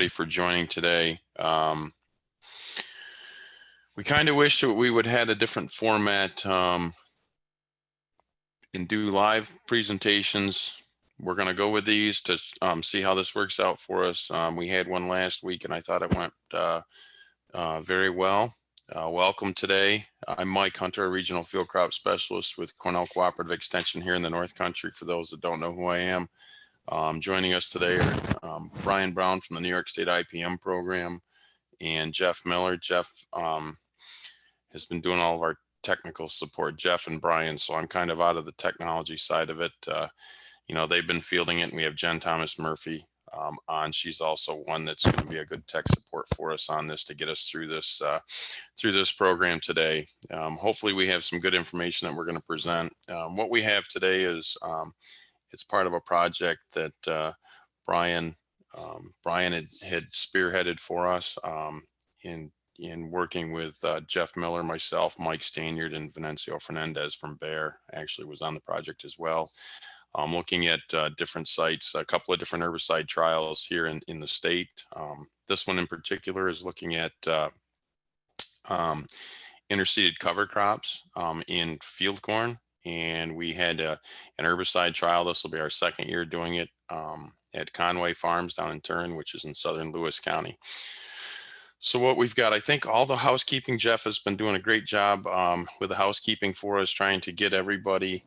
everybody for joining today. We kind of wish that we would have had a different format and do live presentations. We're going to go with these to see how this works out for us. We had one last week and I thought it went very well. Welcome today. I'm Mike Hunter, a Regional Field Crop Specialist with Cornell Cooperative Extension here in the North Country, for those that don't know who I am. Joining us today are Brian Brown from the New York State IPM program and Jeff Miller. Jeff has been doing all of our technical support, Jeff and Brian, so I'm kind of out of the technology side of it. You know, they've been fielding it, and we have Jen Thomas Murphy on. She's also one that's going to be a good tech support for us on this to get us through this program today. Hopefully we have some good information that we're going to present. What we have today is it's part of a project that Brian had spearheaded for us in working with Jeff Miller, myself, Mike Stanyard, and Venancio Fernandez from Bayer actually was on the project as well. Looking at different sites, a couple of different herbicide trials here in the state. This one in particular is looking at interseeded cover crops in field corn. And we had an herbicide trial. This will be our second year doing it at Conway Farms down in Turin, which is in southern Lewis County. So what we've got, I think all the housekeeping, Jeff has been doing a great job with the housekeeping for us, trying to get everybody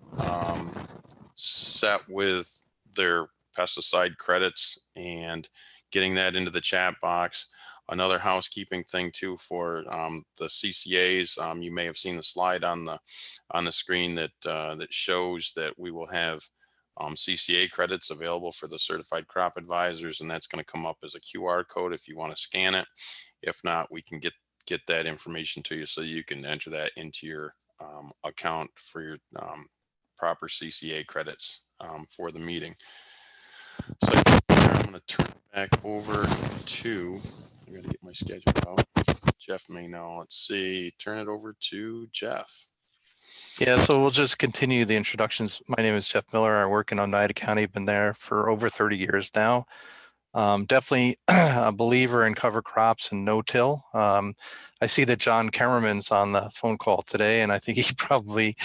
set with their pesticide credits and getting that into the chat box. Another housekeeping thing too for the CCAs, you may have seen the slide on the screen that shows that we will have CCA credits available for the certified crop advisors, and that's going to come up as a QR code if you want to scan it. If not, we can get that information to you so you can enter that into your account for your proper CCA credits for the meeting. So I'm going to turn it back over to, I got to get my schedule out. Jeff may know. Let's see, turn it over to Jeff. Yeah, so we'll just continue the introductions. My name is Jeff Miller. I work in Oneida County, been there for over 30 years now. Definitely a believer in cover crops and no-till. I see that John Kemmerman's on the phone call today, and I think he probably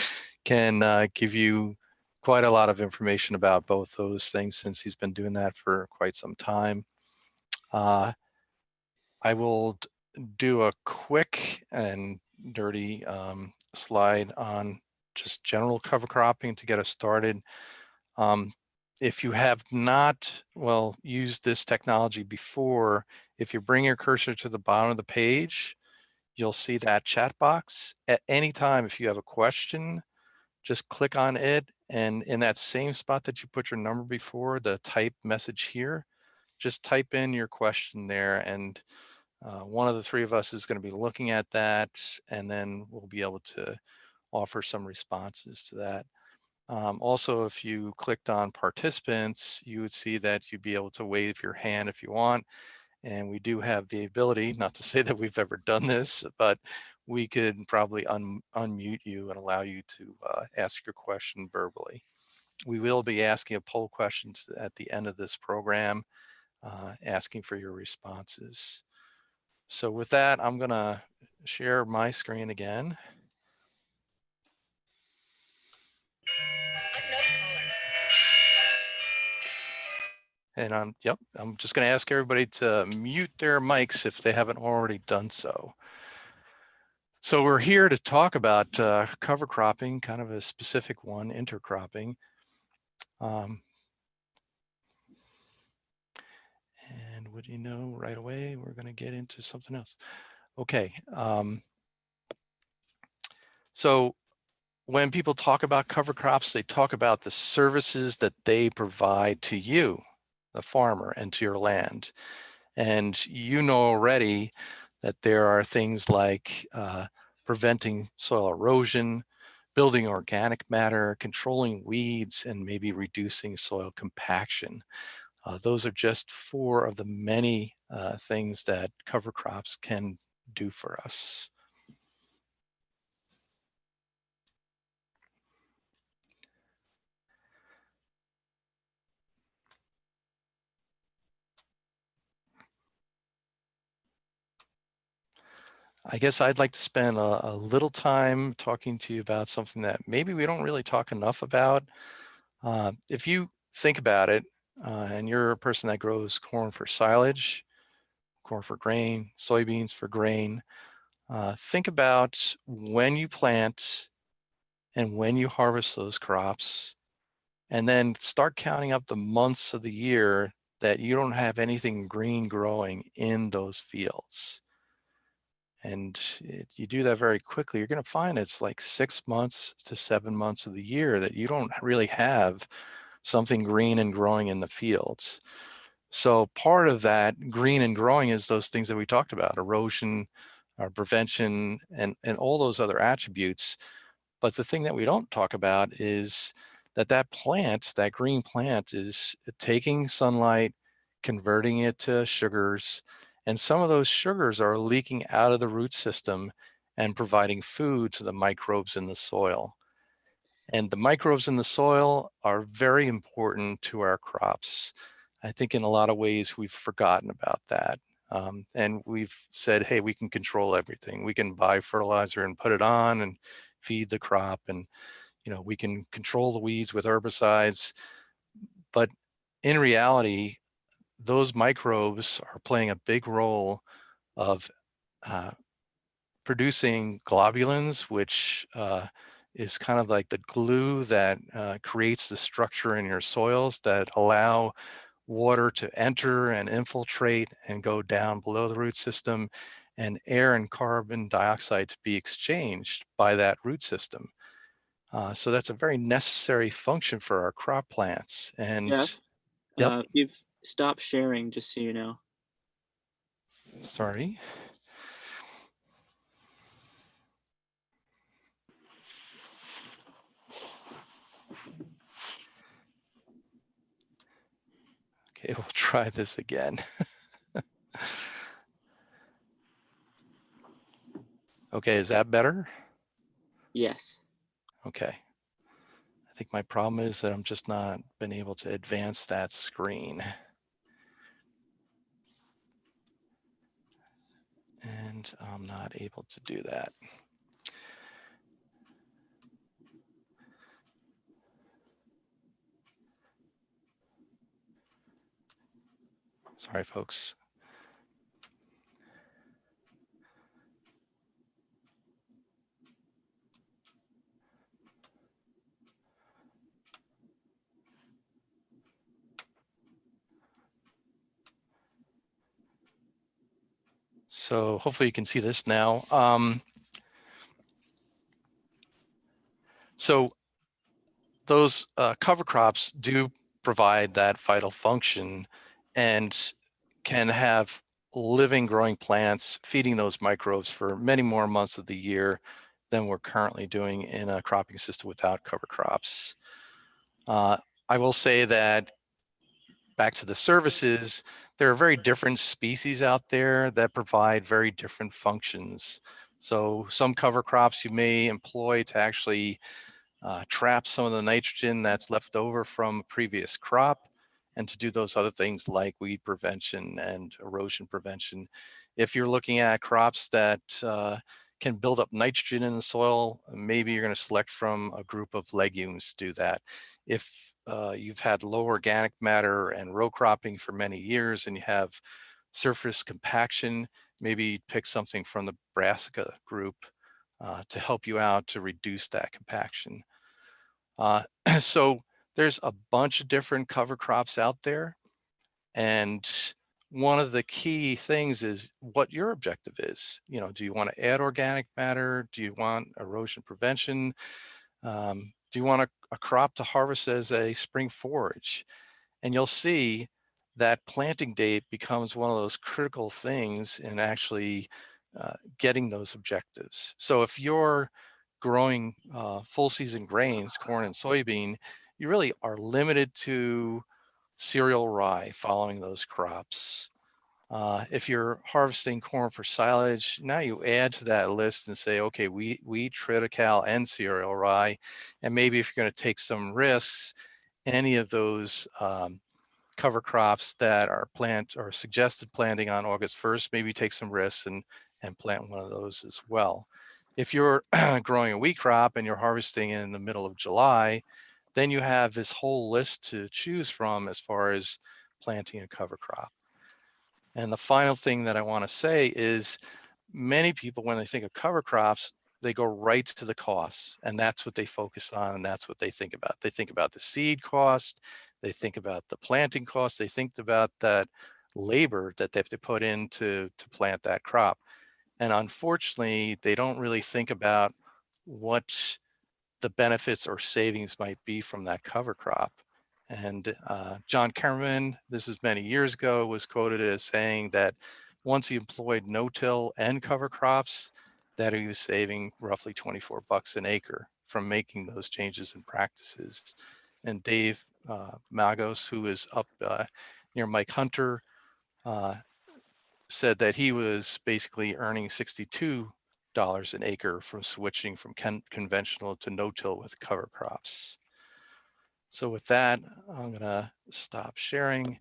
can give you quite a lot of information about both those things since he's been doing that for quite some time. I will do a quick and dirty slide on just general cover cropping to get us started. If you have not, used this technology before, if you bring your cursor to the bottom of the page, you'll see that chat box. At any time, if you have a question, just click on it, and in that same spot that you put your number before, the type message here, just type in your question there, and one of the three of us is going to be looking at that, and then we'll be able to offer some responses to that. Also, if you clicked on participants, you would see that you'd be able to wave your hand if you want. And we do have the ability, not to say that we've ever done this, but we could probably unmute you and allow you to ask your question verbally. We will be asking a poll questions at the end of this program, asking for your responses. So with that, I'm gonna share my screen again. And I'm just going to ask everybody to mute their mics if they haven't already done so. So we're here to talk about cover cropping, kind of a specific one, intercropping. And would you know, right away, we're going to get into something else. Okay. So when people talk about cover crops, they talk about the services that they provide to you, the farmer, and to your land. And you know already that there are things like preventing soil erosion, building organic matter, controlling weeds, and maybe reducing soil compaction. Those are just four of the many things that cover crops can do for us. I guess I'd like to spend a little time talking to you about something that maybe we don't really talk enough about. If you think about it, and you're a person that grows corn for silage, corn for grain, soybeans for grain, think about when you plant and when you harvest those crops, and then start counting up the months of the year that you don't have anything green growing in those fields. And you do that very quickly, you're going to find it's like 6 months to 7 months of the year that you don't really have something green and growing in the fields. So part of that green and growing is those things that we talked about, erosion, prevention, and all those other attributes. But the thing that we don't talk about is that plant, that green plant, is taking sunlight, converting it to sugars, and some of those sugars are leaking out of the root system and providing food to the microbes in the soil. And the microbes in the soil are very important to our crops. I think in a lot of ways we've forgotten about that. And we've said, hey, we can control everything. We can buy fertilizer and put it on and feed the crop, and we can control the weeds with herbicides. But in reality, those microbes are playing a big role of producing globulins, which is kind of like the glue that creates the structure in your soils that allow water to enter and infiltrate and go down below the root system, and air and carbon dioxide to be exchanged by that root system. So that's a very necessary function for our crop plants. And Jeff, yep, you've stopped sharing, just so you know. sorry. Okay, we'll try this again. Okay, is that better? Yes. Okay. I think my problem is that I'm just not been able to advance that screen. And I'm not able to do that. Sorry, folks. So hopefully you can see this now. So those cover crops do provide that vital function and can have living growing plants feeding those microbes for many more months of the year than we're currently doing in a cropping system without cover crops. I will say that back to the services, there are very different species out there that provide very different functions. So some cover crops you may employ to actually trap some of the nitrogen that's left over from a previous crop, and to do those other things like weed prevention and erosion prevention. If you're looking at crops that can build up nitrogen in the soil, maybe you're going to select from a group of legumes to do that. If you've had low organic matter and row cropping for many years and you have surface compaction, maybe pick something from the brassica group to help you out to reduce that compaction. So there's a bunch of different cover crops out there. And one of the key things is what your objective is. Do you want to add organic matter? Do you want erosion prevention? Do you want a crop to harvest as a spring forage? And you'll see that planting date becomes one of those critical things in actually getting those objectives. So if you're growing full season grains, corn and soybean, you really are limited to cereal rye following those crops. If you're harvesting corn for silage, now you add to that list and say, okay, wheat, triticale, and cereal rye. And maybe if you're going to take some risks, any of those cover crops that are plant or suggested planting on August 1st, maybe take some risks and and plant one of those as well. If you're growing a wheat crop and you're harvesting in the middle of July, then you have this whole list to choose from as far as planting a cover crop. And the final thing that I want to say is many people, when they think of cover crops, they go right to the costs, and that's what they focus on, and that's what they think about. They think about the seed cost, they think about the planting cost, they think about that labor that they have to put in to plant that crop. And unfortunately, they don't really think about what the benefits or savings might be from that cover crop. And John Kerman, this is many years ago, was quoted as saying that once he employed no-till and cover crops, that he was saving roughly 24 bucks an acre from making those changes in practices. And Dave Magos, who is up near Mike Hunter, said that he was basically earning $62 an acre from switching from conventional to no-till with cover crops. So with that, I'm gonna stop sharing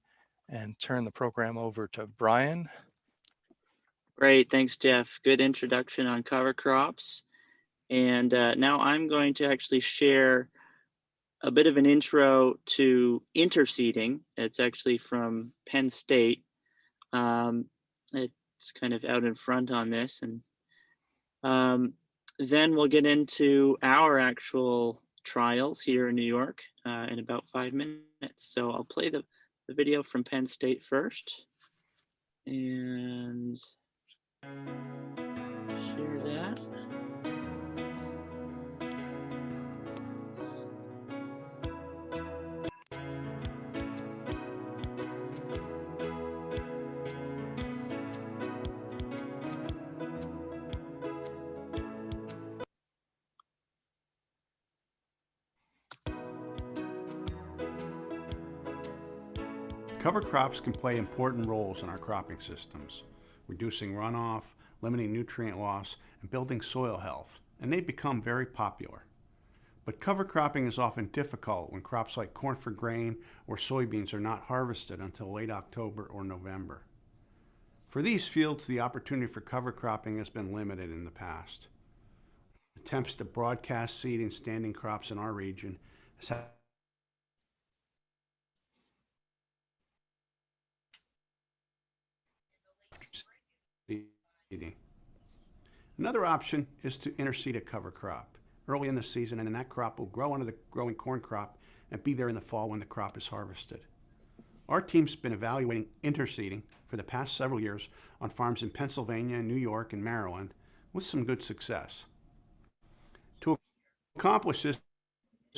and turn the program over to Brian. Great, thanks, Jeff. Good introduction on cover crops. And now I'm going to actually share a bit of an intro to interseeding. It's actually from Penn State. It's kind of out in front on this. And then we'll get into our actual trials here in New York in about 5 minutes. So I'll play the video from Penn State first. And share that. Cover crops can play important roles in our cropping systems, reducing runoff, limiting nutrient loss, and building soil health, and they've become very popular. But cover cropping is often difficult when crops like corn for grain or soybeans are not harvested until late October or November. For these fields, the opportunity for cover cropping has been limited in the past. Attempts to broadcast seeding standing crops in our region has had seeding. Another option is to interseed a cover crop early in the season, and then that crop will grow under the growing corn crop and be there in the fall when the crop is harvested. Our team's been evaluating interseeding for the past several years on farms in Pennsylvania, New York, and Maryland with some good success. To accomplish this,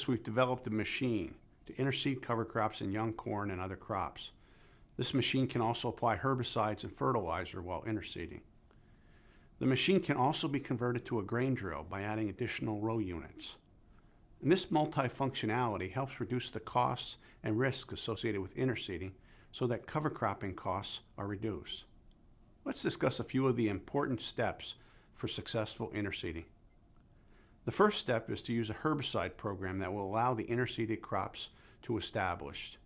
we've developed a machine to interseed cover crops in young corn and other crops. This machine can also apply herbicides and fertilizer while interseeding. The machine can also be converted to a grain drill by adding additional row units. And this multifunctionality helps reduce the costs and risks associated with interseeding so that cover cropping costs are reduced. Let's discuss a few of the important steps for successful interseeding. The first step is to use a herbicide program that will allow the interseeded crops to establish.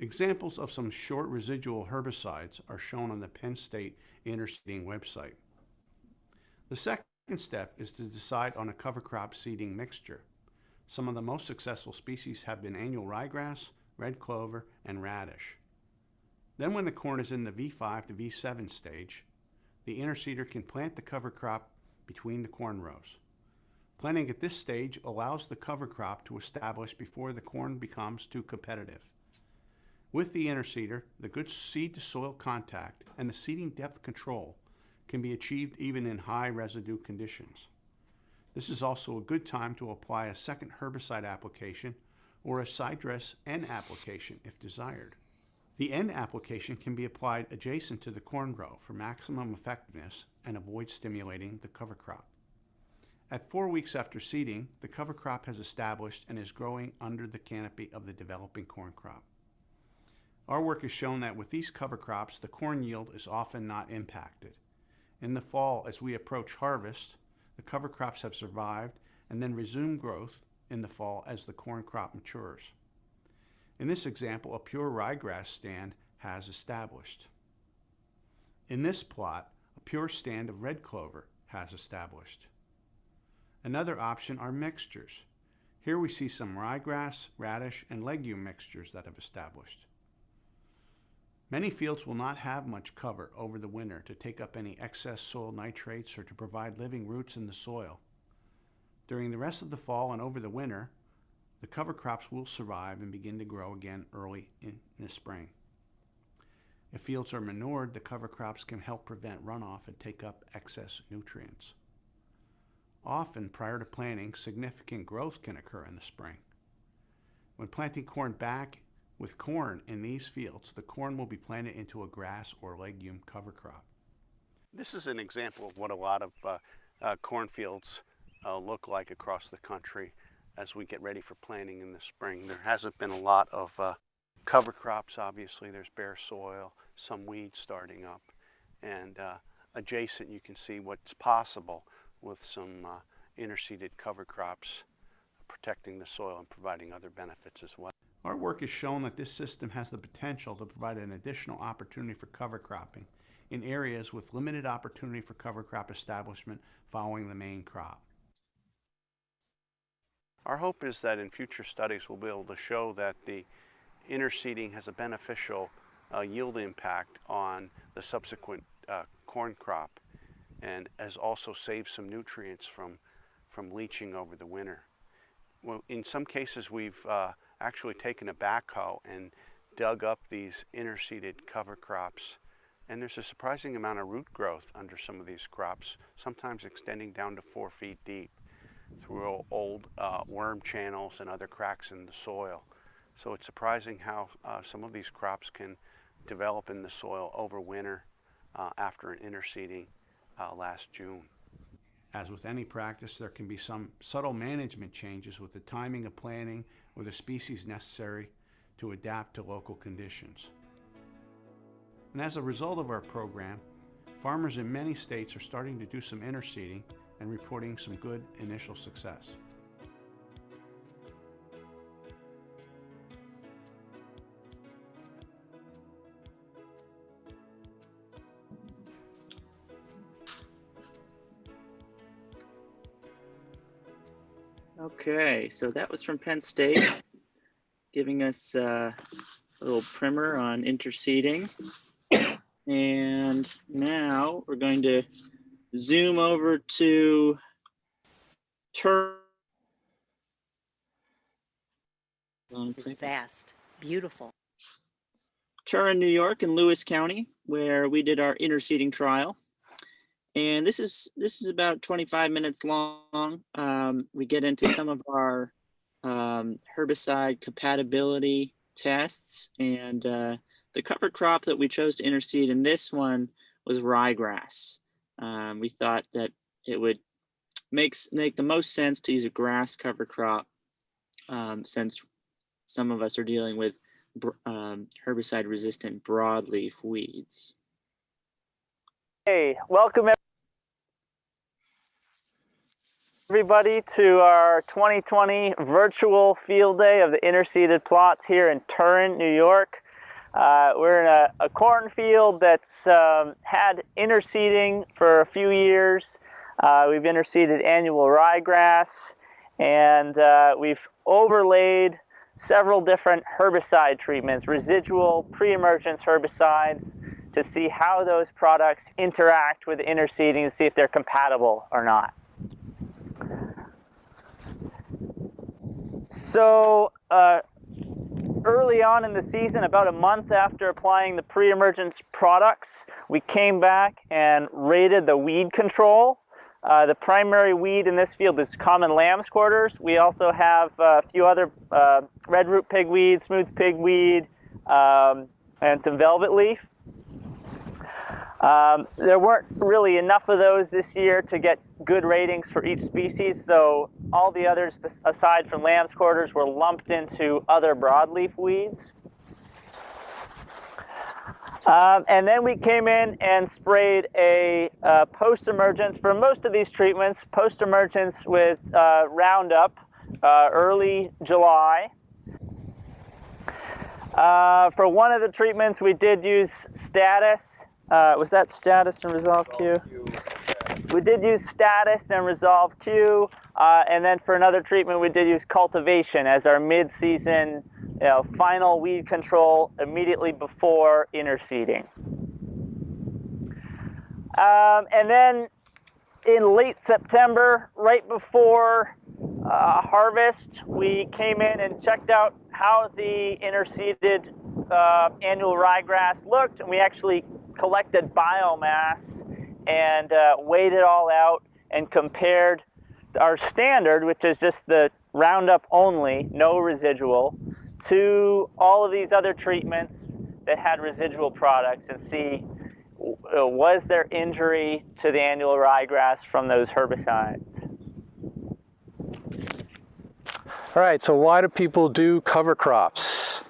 Examples of some short residual herbicides are shown on the Penn State Interseeding website. The second step is to decide on a cover crop seeding mixture. Some of the most successful species have been annual ryegrass, red clover, and radish. Then when the corn is in the V5 to V7 stage, the interseeder can plant the cover crop between the corn rows. Planting at this stage allows the cover crop to establish before the corn becomes too competitive. With the interseeder, the good seed to soil contact and the seeding depth control can be achieved even in high residue conditions. This is also a good time to apply a second herbicide application or a side dress N application if desired. The N application can be applied adjacent to the corn row for maximum effectiveness and avoid stimulating the cover crop. At 4 weeks after seeding, the cover crop has established and is growing under the canopy of the developing corn crop. Our work has shown that with these cover crops, the corn yield is often not impacted. In the fall, as we approach harvest, the cover crops have survived and then resume growth in the fall as the corn crop matures. In this example, a pure ryegrass stand has established. In this plot, a pure stand of red clover has established. Another option are mixtures. Here we see some ryegrass, radish, and legume mixtures that have established. Many fields will not have much cover over the winter to take up any excess soil nitrates or to provide living roots in the soil. During the rest of the fall and over the winter, the cover crops will survive and begin to grow again early in the spring. If fields are manured, the cover crops can help prevent runoff and take up excess nutrients. Often, prior to planting, significant growth can occur in the spring. When planting corn back with corn in these fields, the corn will be planted into a grass or legume cover crop. This is an example of what a lot of cornfields look like across the country as we get ready for planting in the spring. There hasn't been a lot of cover crops, obviously. There's bare soil, some weeds starting up, and adjacent you can see what's possible with some interseeded cover crops protecting the soil and providing other benefits as well. Our work has shown that this system has the potential to provide an additional opportunity for cover cropping in areas with limited opportunity for cover crop establishment following the main crop. Our hope is that in future studies we'll be able to show that the interseeding has a beneficial yield impact on the subsequent corn crop, and has also saved some nutrients from leaching over the winter. Well, in some cases we've actually taken a backhoe and dug up these interseeded cover crops, and there's a surprising amount of root growth under some of these crops, sometimes extending down to 4 feet deep through old worm channels and other cracks in the soil. So it's surprising how some of these crops can develop in the soil over winter after an interseeding last June. As with any practice, there can be some subtle management changes with the timing of planting or the species necessary to adapt to local conditions. And as a result of our program, farmers in many states are starting to do some interseeding and reporting some good initial success. Okay, so that was from Penn State, giving us a little primer on interseeding. And now we're going to zoom over to It's vast, beautiful. Turin, New York, and Lewis County, where we did our interseeding trial. And this is about 25 minutes long. We get into some of our herbicide compatibility tests, and the cover crop that we chose to interseed in this one was ryegrass. We thought that it would make the most sense to use a grass cover crop, since some of us are dealing with herbicide-resistant broadleaf weeds. Hey, welcome everybody to our 2020 virtual field day of the interseeded plots here in Turin, New York. We're in a cornfield that's had interseeding for a few years. We've interseeded annual ryegrass, and we've overlaid several different herbicide treatments, residual pre-emergence herbicides, to see how those products interact with interseeding to see if they're compatible or not. So early on in the season, about a month after applying the pre-emergence products, we came back and rated the weed control. The primary weed in this field is common lamb's quarters. We also have a few other red root pigweed, smooth pigweed, and some velvet leaf. There weren't really enough of those this year to get good ratings for each species, so all the others aside from lamb's quarters were lumped into other broadleaf weeds. And then we came in and sprayed a post-emergence for most of these treatments, post-emergence with Roundup early July. For one of the treatments, we did use Status Was that status and resolve Q? We did use status and resolve Q, and then for another treatment we did use cultivation as our mid-season final weed control immediately before interseeding. And then in late September, right before harvest, we came in and checked out how the interseeded annual ryegrass looked, and we actually collected biomass and weighed it all out and compared our standard, which is just the Roundup only, no residual, to all of these other treatments that had residual products, and see was there injury to the annual ryegrass from those herbicides. All right, so why do people do cover crops?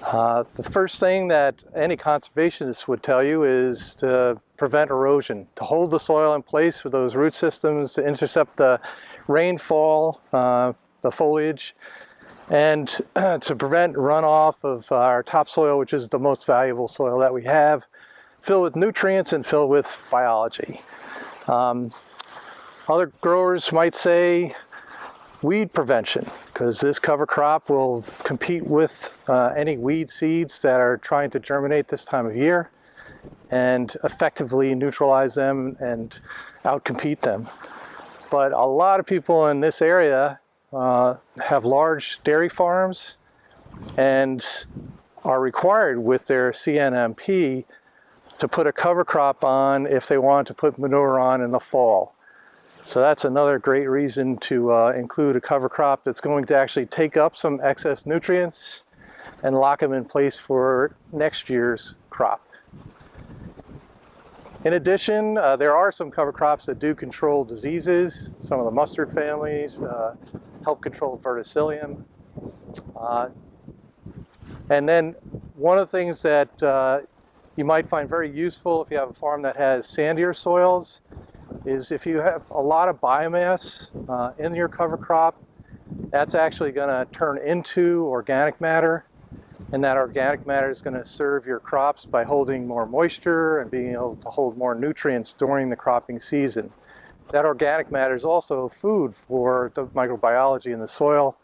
The first thing that any conservationist would tell you is to prevent erosion, to hold the soil in place with those root systems, to intercept the rainfall, the foliage, and to prevent runoff of our topsoil, which is the most valuable soil that we have, filled with nutrients and filled with biology. Other growers might say weed prevention, because this cover crop will compete with any weed seeds that are trying to germinate this time of year and effectively neutralize them and outcompete them. But a lot of people in this area have large dairy farms and are required with their CNMP to put a cover crop on if they want to put manure on in the fall. So that's another great reason to include a cover crop that's going to actually take up some excess nutrients and lock them in place for next year's crop. In addition, there are some cover crops that do control diseases. Some of the mustard families help control verticillium. And then one of the things that you might find very useful if you have a farm that has sandier soils is if you have a lot of biomass in your cover crop, that's actually going to turn into organic matter, and that organic matter is going to serve your crops by holding more moisture and being able to hold more nutrients during the cropping season. That organic matter is also food for the microbiology in the soil,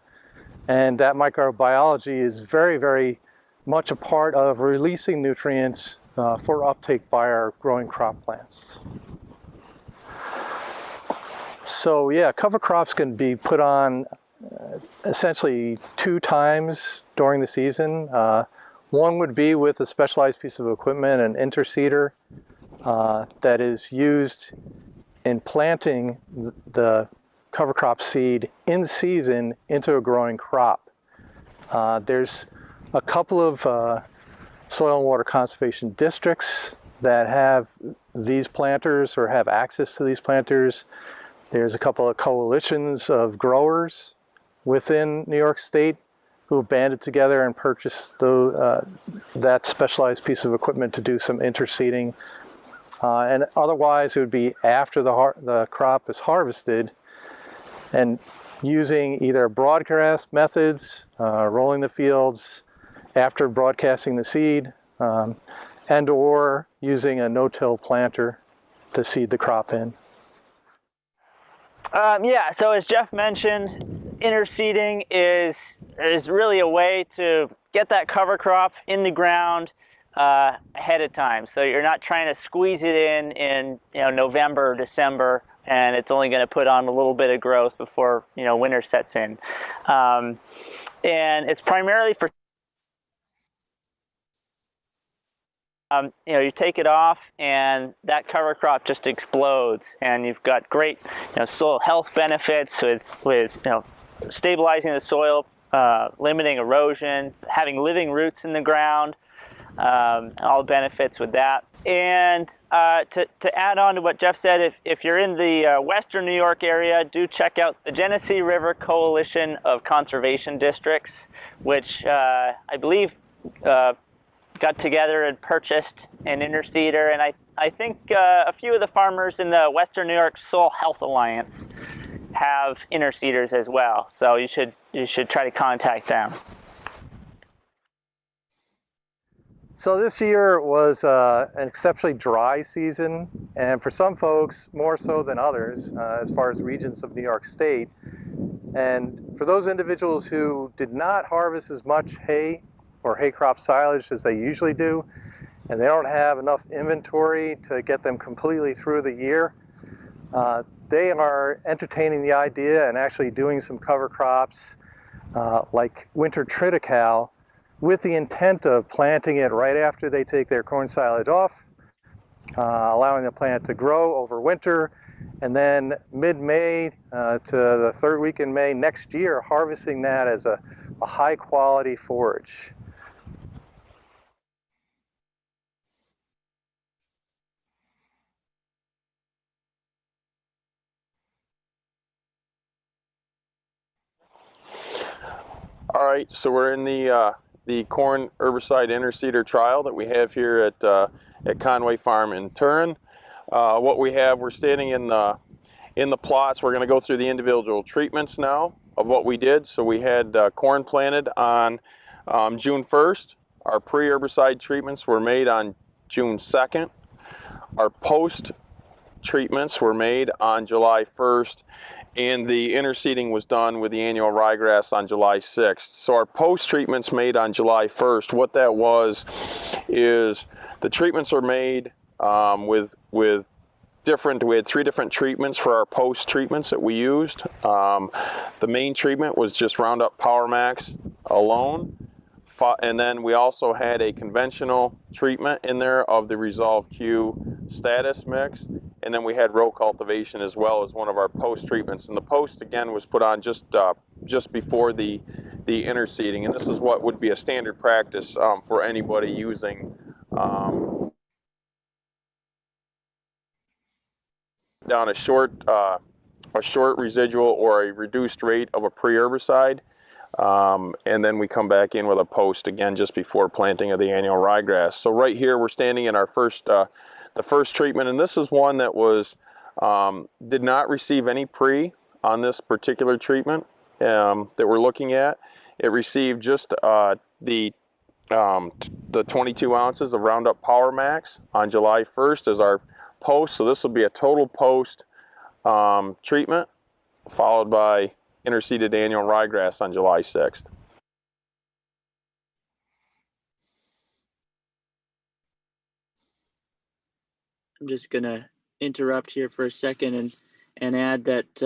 and that microbiology is very, very much a part of releasing nutrients for uptake by our growing crop plants. So yeah, cover crops can be put on essentially 2 times during the season. One would be with a specialized piece of equipment, an interseeder, that is used in planting the cover crop seed in season into a growing crop. There's a couple of soil and water conservation districts that have these planters or have access to these planters. There's a couple of coalitions of growers within New York State who have banded together and purchased that specialized piece of equipment to do some interseeding. And otherwise, it would be after the crop is harvested and using either broadcast methods, rolling the fields after broadcasting the seed, and or using a no-till planter to seed the crop in. Yeah, so as Jeff mentioned, interseeding is really a way to get that cover crop in the ground ahead of time. So you're not trying to squeeze it in November or December, and it's only going to put on a little bit of growth before winter sets in. And it's primarily for you take it off and that cover crop just explodes, and you've got great soil health benefits with stabilizing the soil, limiting erosion, having living roots in the ground, all the benefits with that. And to add on to what Jeff said, if you're in the western New York area, do check out the Genesee River Coalition of Conservation Districts, which I believe got together and purchased an interseeder, and I think a few of the farmers in the Western New York Soil Health Alliance have interseeders as well. So you should try to contact them. So this year was an exceptionally dry season, and for some folks, more so than others, as far as regions of New York State. And for those individuals who did not harvest as much hay or hay crop silage as they usually do, and they don't have enough inventory to get them completely through the year, they are entertaining the idea and actually doing some cover crops like winter triticale, with the intent of planting it right after they take their corn silage off, allowing the plant to grow over winter, and then mid-May to the third week in May next year, harvesting that as a high-quality forage. All right, so we're in the corn herbicide interseeder trial that we have here at Conway Farm in Turin. What we have, we're standing in the plots. We're going to go through the individual treatments now of what we did. So we had corn planted on June 1st. Our pre-herbicide treatments were made on June 2nd. Our post treatments were made on July 1st. And the interseeding was done with the annual ryegrass on July 6th. So our post-treatments made on July 1st, what that was is the treatments are made with different, we had 3 different treatments for our post-treatments that we used. The main treatment was just Roundup Powermax alone. And then we also had a conventional treatment in there of the Resolve Q status mix. And then we had row cultivation as well as one of our post treatments. And the post again was put on just before the interseeding. And this is what would be a standard practice for anybody using down a short residual or a reduced rate of a pre-herbicide. And then we come back in with a post again just before planting of the annual ryegrass. So right here we're standing in our the first treatment, and this is one that was did not receive any pre on this particular treatment that we're looking at. It received just the 22 ounces of Roundup Powermax on July 1st as our post. So this will be a total post treatment followed by interseeded annual ryegrass on July 6th. I'm just going to interrupt here for a second and add that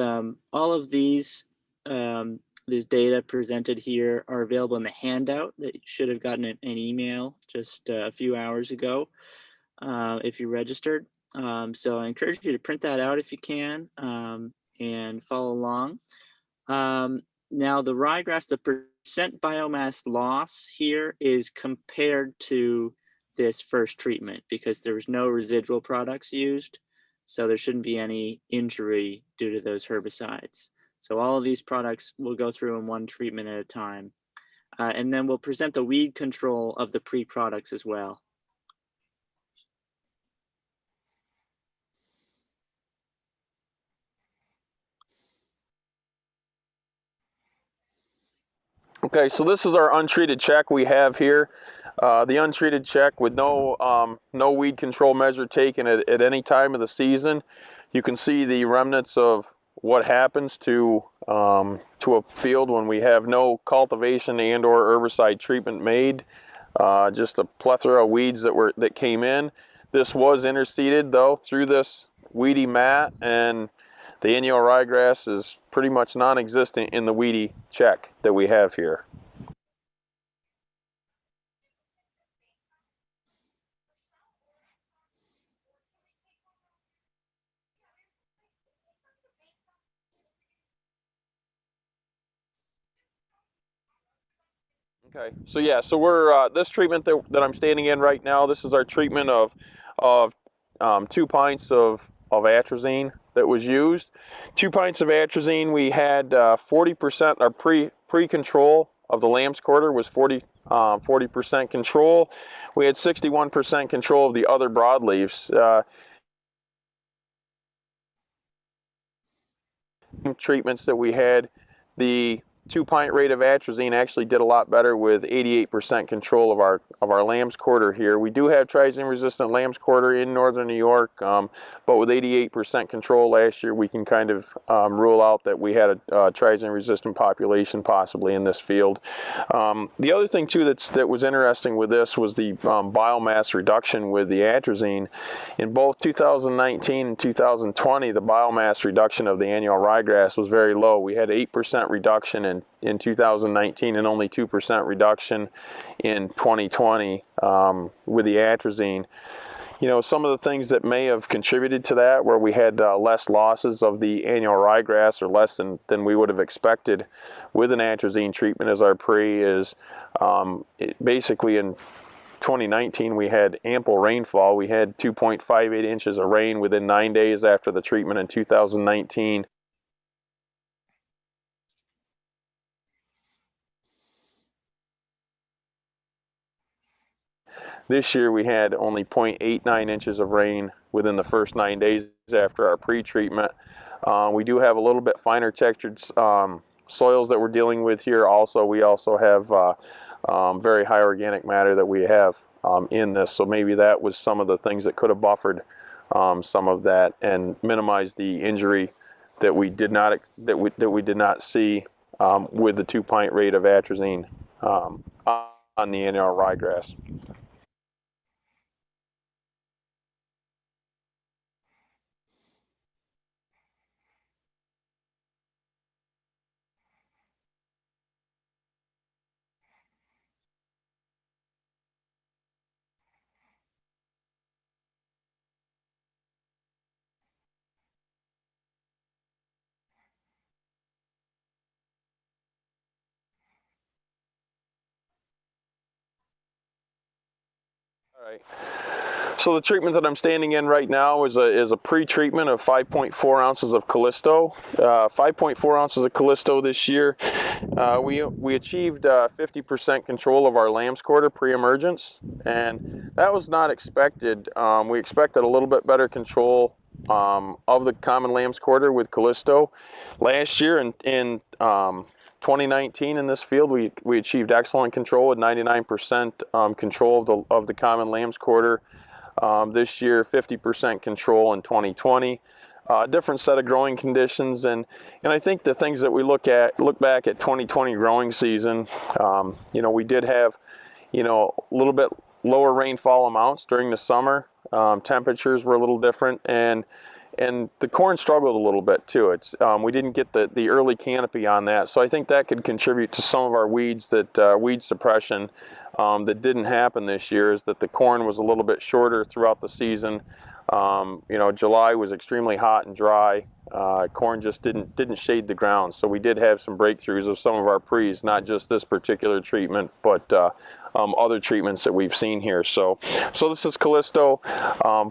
all of these this data presented here are available in the handout that you should have gotten an email just a few hours ago if you registered. So I encourage you to print that out if you can and follow along. Now the ryegrass, the percent biomass loss here is compared to this first treatment because there was no residual products used. So there shouldn't be any injury due to those herbicides. So all of these products we'll go through in one treatment at a time. And then we'll present the weed control of the pre-products as well. Okay, so this is our untreated check we have here. The untreated check with no weed control measure taken at any time of the season. You can see the remnants of what happens to a field when we have no cultivation and or herbicide treatment made. Just a plethora of weeds that came in. This was interseeded though through this weedy mat, and the annual ryegrass is pretty much non-existent in the weedy check that we have here. Okay, so yeah, so we're this treatment that I'm standing in right now. This is our treatment of 2 pints of atrazine that was used. 2 pints of atrazine. We had 40%. Our pre-control of the lamb's quarter was 40% control. We had 61% control of the other broadleaves. Treatments that we had, the 2-pint rate of atrazine actually did a lot better with 88% control of our lamb's quarter here. We do have trizine resistant lamb's quarter in northern New York, but with 88% control last year, we can kind of rule out that we had a trizine resistant population possibly in this field. The other thing too that was interesting with this was the biomass reduction with the atrazine. In both 2019 and 2020, the biomass reduction of the annual ryegrass was very low. We had 8% reduction in 2019 and only 2% reduction in 2020 with the atrazine. You know, some of the things that may have contributed to that, where we had less losses of the annual ryegrass, or less than we would have expected with an atrazine treatment as our pre, is basically in 2019 we had ample rainfall. We had 2.58 inches of rain within 9 days after the treatment in 2019. This year we had only 0.89 inches of rain within the first 9 days after our pre-treatment. We do have a little bit finer textured soils that we're dealing with here. Also, we also have very high organic matter that we have in this. So maybe that was some of the things that could have buffered some of that and minimized the injury that we did not see with the 2-pint rate of atrazine on the annual ryegrass. All right. So the treatment that I'm standing in right now is a pre-treatment of 5.4 ounces of Callisto. 5.4 ounces of Callisto this year. We achieved 50% control of our lamb's quarter pre-emergence, and that was not expected. We expected a little bit better control of the common lamb's quarter with Callisto. Last year in 2019 in this field, we achieved excellent control with 99% control of the common lamb's quarter. This year, 50% control in 2020. Different set of growing conditions, and I think the things that we look back at 2020 growing season, you know, we did have, you know, a little bit lower rainfall amounts during the summer. Temperatures were a little different, and the corn struggled a little bit too. We didn't get the early canopy on that, so I think that could contribute to some of our weeds, that weed suppression that didn't happen this year, is that the corn was a little bit shorter throughout the season. You know, July was extremely hot and dry. Corn just didn't shade the ground, so we did have some breakthroughs of some of our pre's, not just this particular treatment, but other treatments that we've seen here. So this is Callisto,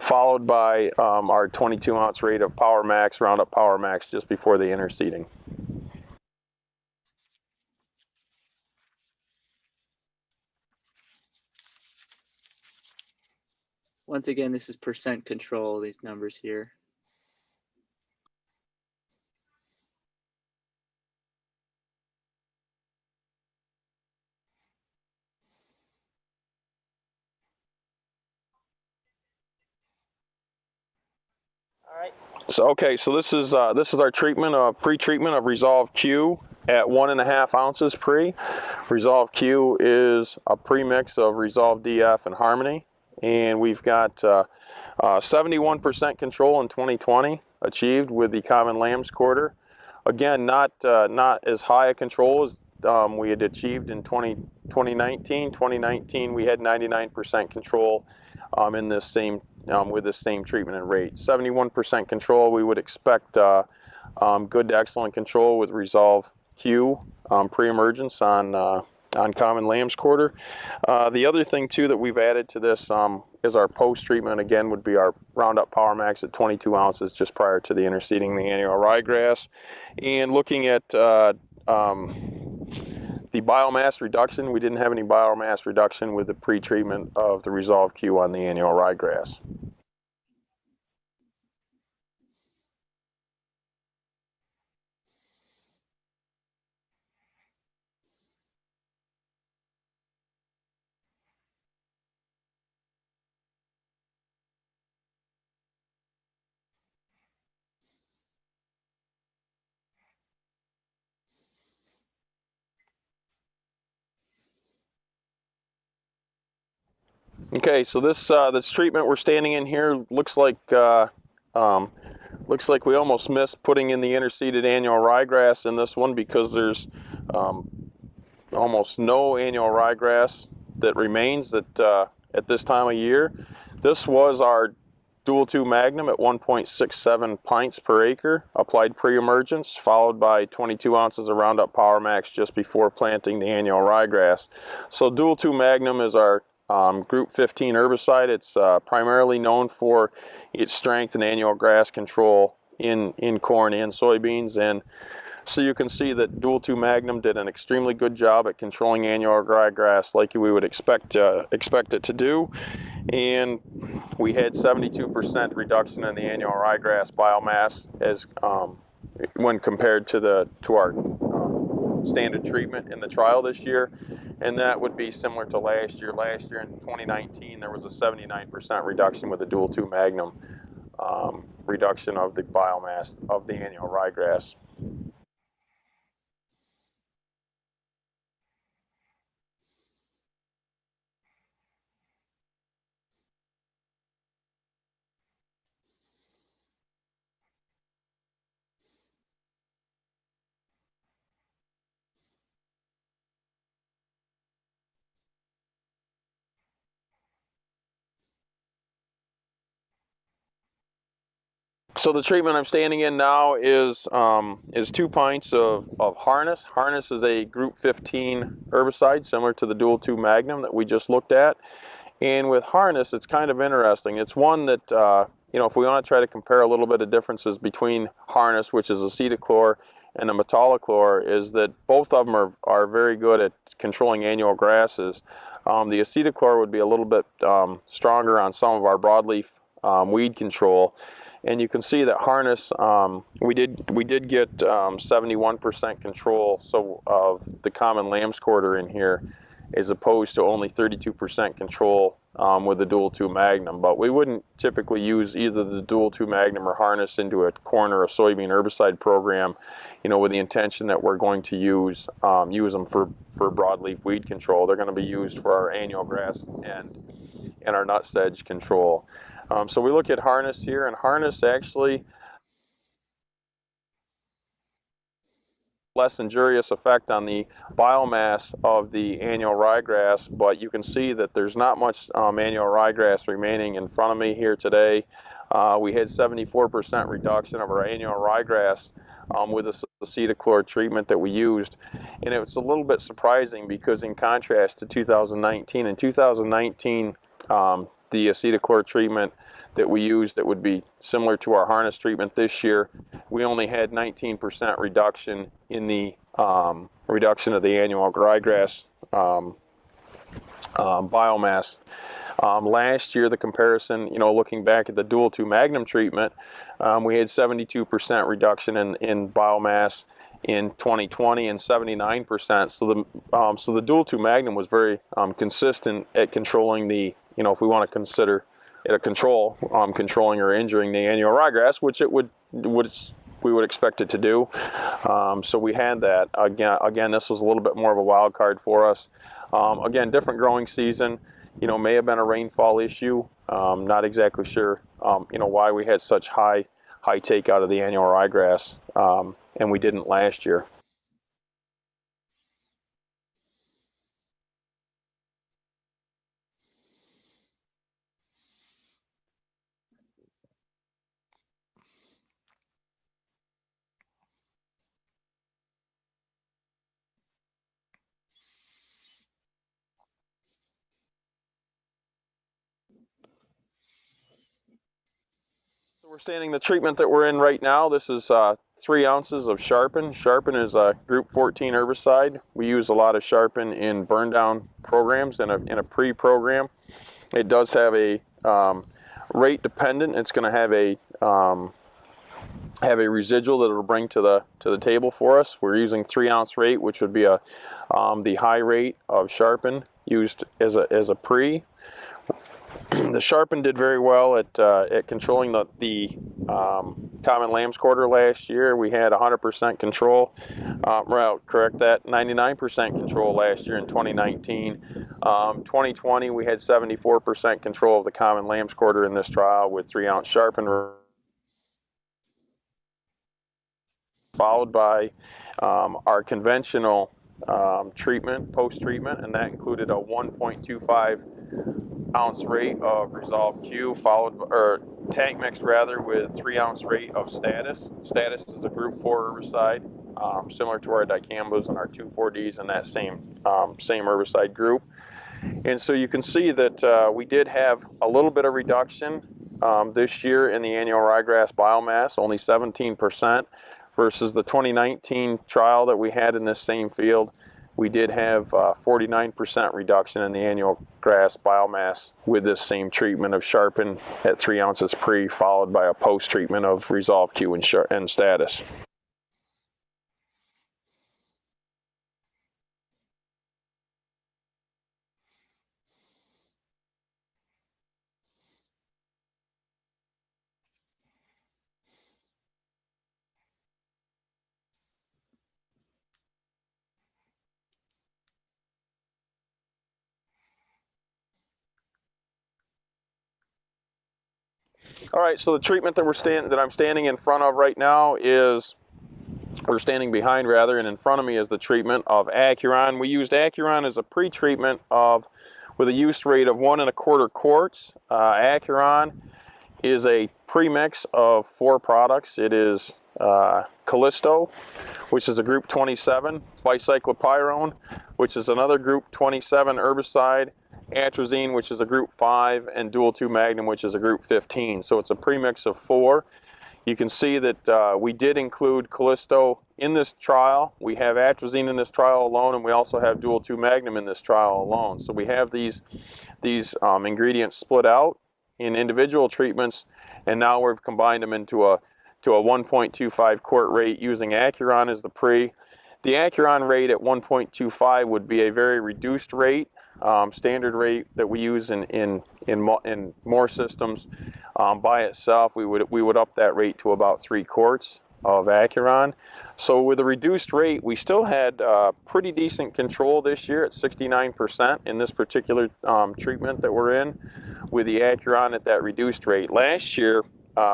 followed by our 22-ounce rate of Power Max, Roundup Power Max, just before the interseeding. Once again, this is percent control, these numbers here. All right. So this is our treatment, pre-treatment of Resolve Q at 1.5 ounces pre. Resolve Q is a premix of Resolve DF and Harmony, and we've got 71% control in 2020 achieved with the common lamb's quarter. Again, not as high a control as we had achieved in 2019. 2019 we had 99% control in this same with the same treatment and rate. 71% control. We would expect good to excellent control with Resolve Q pre-emergence on common lamb's quarter. The other thing too that we've added to this is our post-treatment, again, would be our Roundup Power Max at 22 ounces just prior to the interseeding the annual ryegrass. And looking at the biomass reduction, we didn't have any biomass reduction with the pre-treatment of the Resolve Q on the annual ryegrass. Okay, so this treatment we're standing in here looks like we almost missed putting in the interseeded annual ryegrass in this one, because there's almost no annual ryegrass that remains at this time of year. This was our Dual 2 Magnum at 1.67 pints per acre, applied pre-emergence, followed by 22 ounces of Roundup Power Max just before planting the annual ryegrass. So Dual 2 Magnum is our Group 15 herbicide. It's primarily known for its strength and annual grass control in corn and soybeans. And so you can see that Dual 2 Magnum did an extremely good job at controlling annual ryegrass like we would expect it to do. And we had 72% reduction in the annual ryegrass biomass as when compared to our standard treatment in the trial this year, and that would be similar to last year. Last year in 2019, there was a 79% reduction with the Dual 2 Magnum reduction of the biomass of the annual ryegrass. So the treatment I'm standing in now is 2 pints of Harness. Harness is a Group 15 herbicide similar to the Dual 2 Magnum that we just looked at. And with Harness, it's kind of interesting. It's one that, if we want to try to compare a little bit of differences between Harness, which is acetochlor, and the metolachlor, is that both of them are very good at controlling annual grasses. The acetochlor would be a little bit stronger on some of our broadleaf weed control. And you can see that Harness, we did get 71% control of the common lamb's quarter in here, as opposed to only 32% control with the Dual 2 Magnum. But we wouldn't typically use either the Dual 2 Magnum or Harness into a corn or a soybean herbicide program, with the intention that we're going to use them for broadleaf weed control. They're going to be used for our annual grass and our nut sedge control. So we look at Harness here, and Harness actually less injurious effect on the biomass of the annual ryegrass, but you can see that there's not much annual ryegrass remaining in front of me here today. We had 74% reduction of our annual ryegrass with the acetochlor treatment that we used, and it was a little bit surprising because in contrast to 2019, in 2019 the acetochlor treatment that we used that would be similar to our Harness treatment this year, we only had 19% reduction in the reduction of the annual ryegrass biomass. Last year, the comparison, looking back at the Dual 2 Magnum treatment, we had 72% reduction in biomass in 2020 and 79%. So the Dual 2 Magnum was very consistent at controlling the, if we want to consider it a control, controlling or injuring the annual ryegrass, which we would expect it to do. So we had that. Again, this was a little bit more of a wild card for us. Again, different growing season. May have been a rainfall issue. Not exactly sure, why we had such high take out of the annual ryegrass, and we didn't last year. We're standing the treatment that we're in right now. This is 3 ounces of Sharpen. Sharpen is a Group 14 herbicide. We use a lot of Sharpen in burn down programs in a pre-program. It does have a rate dependent. It's going to have a residual that it'll bring to the table for us. We're using 3 ounce rate, which would be the high rate of Sharpen used as a pre. The Sharpen did very well at controlling the common lamb's quarter last year. We had 100% control. Correct that, 99% control last year in 2019. 2020, we had 74% control of the common lamb's quarter in this trial with 3-ounce sharpened, followed by our conventional treatment, post-treatment, and that included a 1.25 ounce rate of Resolve Q, followed or tank mixed rather with 3-ounce rate of Status. Status is a group 4 herbicide, similar to our dicambas and our 2,4-Ds in that same herbicide group. And so you can see that we did have a little bit of reduction this year in the annual ryegrass biomass, only 17%, versus the 2019 trial that we had in this same field. We did have 49% reduction in the annual grass biomass with this same treatment of Sharpen at 3 ounces pre, followed by a post-treatment of Resolve Q and Status. All right, so the treatment that I'm standing in front of right now is, or standing behind rather, and in front of me is the treatment of Acuron. We used Acuron as a pre-treatment with a use rate of 1 1/4 quarts. Acuron is a premix of 4 products. It is Callisto, which is a group 27, bicyclopyrone, which is another group 27 herbicide, atrazine, which is a group 5, and dual 2 magnum, which is a group 15. So it's a premix of 4. You can see that we did include Callisto in this trial. We have atrazine in this trial alone, and we also have dual 2 magnum in this trial alone. So we have these ingredients split out in individual treatments, and now we've combined them into a 1.25 quart rate using Acuron as the pre. The Acuron rate at 1.25 would be a very reduced rate, standard rate that we use in more systems. By itself, we would up that rate to about 3 quarts of Acuron. So with a reduced rate, we still had pretty decent control this year at 69% in this particular treatment that we're in with the Acuron at that reduced rate. Last year,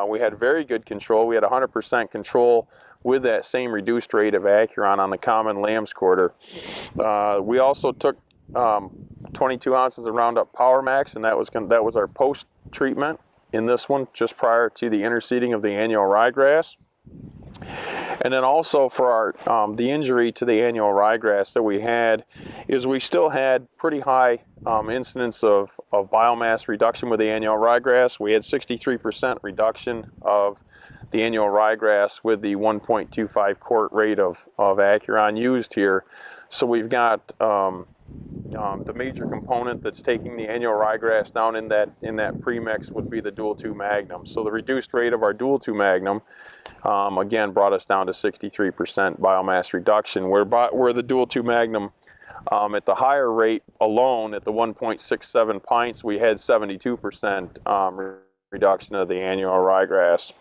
we had very good control. We had 100% control with that same reduced rate of Acuron on the common lamb's quarter. We also took 22 ounces of Roundup Power Max, and that was our post-treatment in this one, just prior to the interseeding of the annual ryegrass. And then also for our the injury to the annual ryegrass that we had is we still had pretty high incidence of biomass reduction with the annual ryegrass. We had 63% reduction of the annual ryegrass with the 1.25 quart rate of Acuron used here. So we've got the major component that's taking the annual ryegrass down in that premix would be the dual 2 magnum. So the reduced rate of our dual 2 magnum again brought us down to 63% biomass reduction, where the dual 2 magnum at the higher rate alone at the 1.67 pints, we had 72% reduction of the annual ryegrass.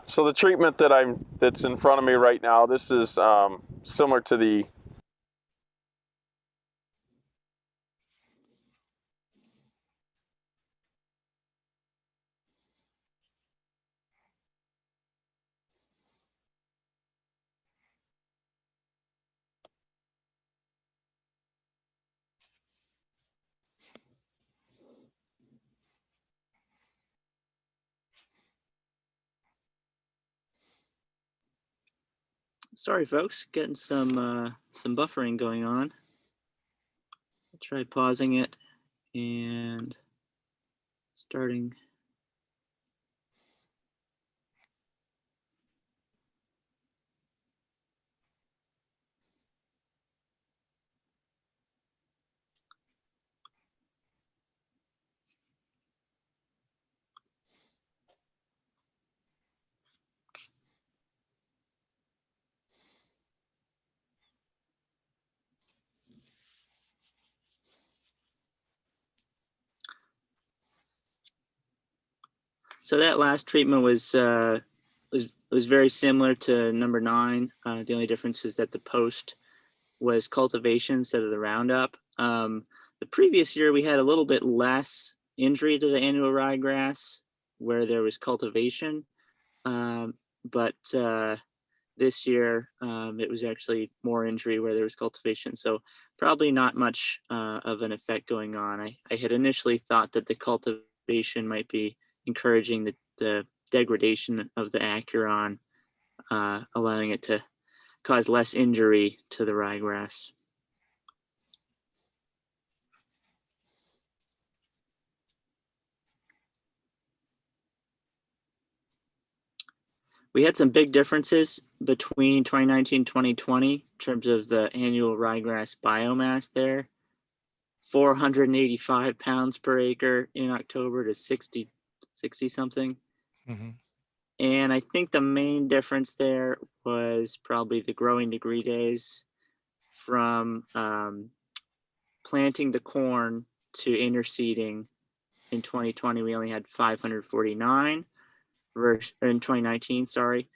So the treatment that's in front of me right now, this is similar to the Sorry, folks, getting some buffering going on. I'll try pausing it and starting. So that last treatment was very similar to number 9. The only difference was that the post was cultivation instead of the Roundup. The previous year we had a little bit less injury to the annual ryegrass where there was cultivation, but this year it was actually more injury where there was cultivation. So probably not much of an effect going on. I had initially thought that the cultivation might be encouraging the degradation of the Acuron, allowing it to cause less injury to the ryegrass. We had some big differences between 2019 and 2020 in terms of the annual ryegrass biomass there. 485 pounds per acre in October to 60 something. Mm-hmm. And I think the main difference there was probably the growing degree days from planting the corn to interseeding. In 2020, we only had 549 versus in 2019, sorry.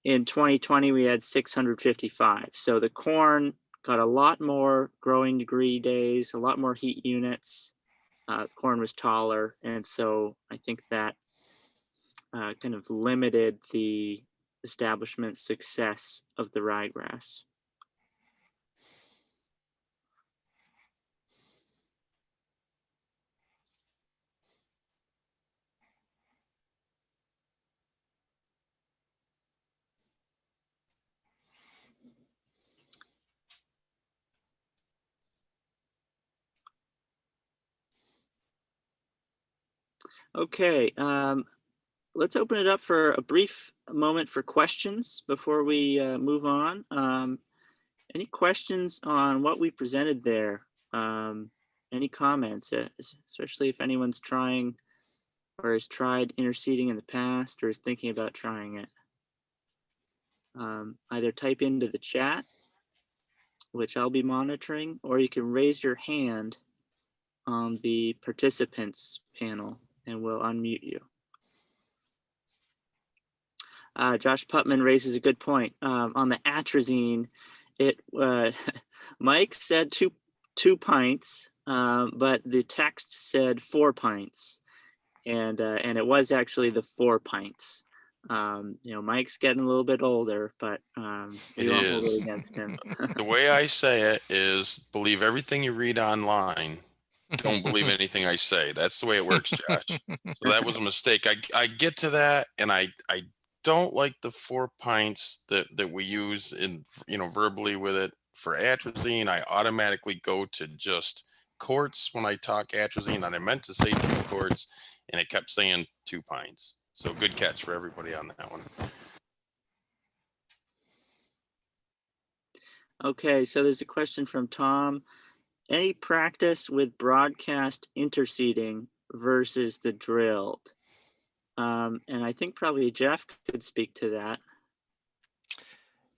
In 2020, we had 655. So the corn got a lot more growing degree days, a lot more heat units. Corn was taller. And so I think that kind of limited the establishment success of the ryegrass. Okay, let's open it up for a brief moment for questions before we move on. Any questions on what we presented there? Any comments, especially if anyone's trying or has tried interseeding in the past or is thinking about trying it? Either type into the chat, which I'll be monitoring, or you can raise your hand on the participants panel and we'll unmute you. Josh Putman raises a good point. On the atrazine, it Mike said two pints, but the text said 4 pints, and it was actually the 4 pints. Mike's getting a little bit older, but we won't hold it against him. The way I say it is believe everything you read online. Don't believe anything I say. That's the way it works, Josh. So that was a mistake. I get to that, and I don't like the 4 pints that we use in verbally with it. For atrazine, I automatically go to just quarts when I talk atrazine, and I meant to say 2 quarts, and it kept saying 2 pints. So good catch for everybody on that one. Okay, so there's a question from Tom. Any practice with broadcast interseeding versus the drilled? And I think probably Jeff could speak to that.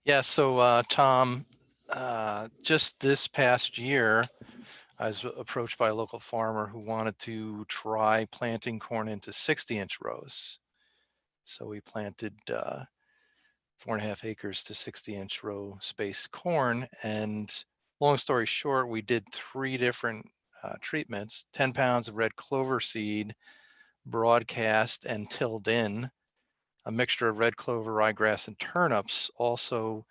Yeah, so Tom, just this past year, I was approached by a local farmer who wanted to try planting corn into 60-inch rows. So we planted 4.5 acres to 60-inch row space corn. And long story short, we did 3 different treatments: 10 pounds of red clover seed, broadcast and tilled in, a mixture of red clover, ryegrass, and turnips, also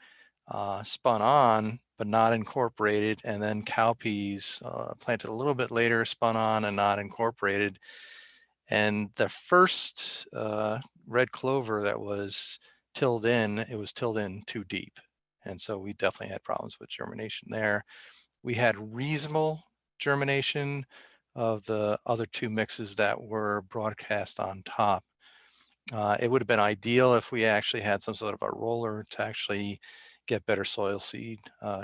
spun on but not incorporated, and then cowpeas planted a little bit later, spun on and not incorporated. And the first red clover that was tilled in, it was tilled in too deep, and so we definitely had problems with germination there. We had reasonable germination of the other 2 mixes that were broadcast on top. It would have been ideal if we actually had some sort of a roller to actually get better soil seed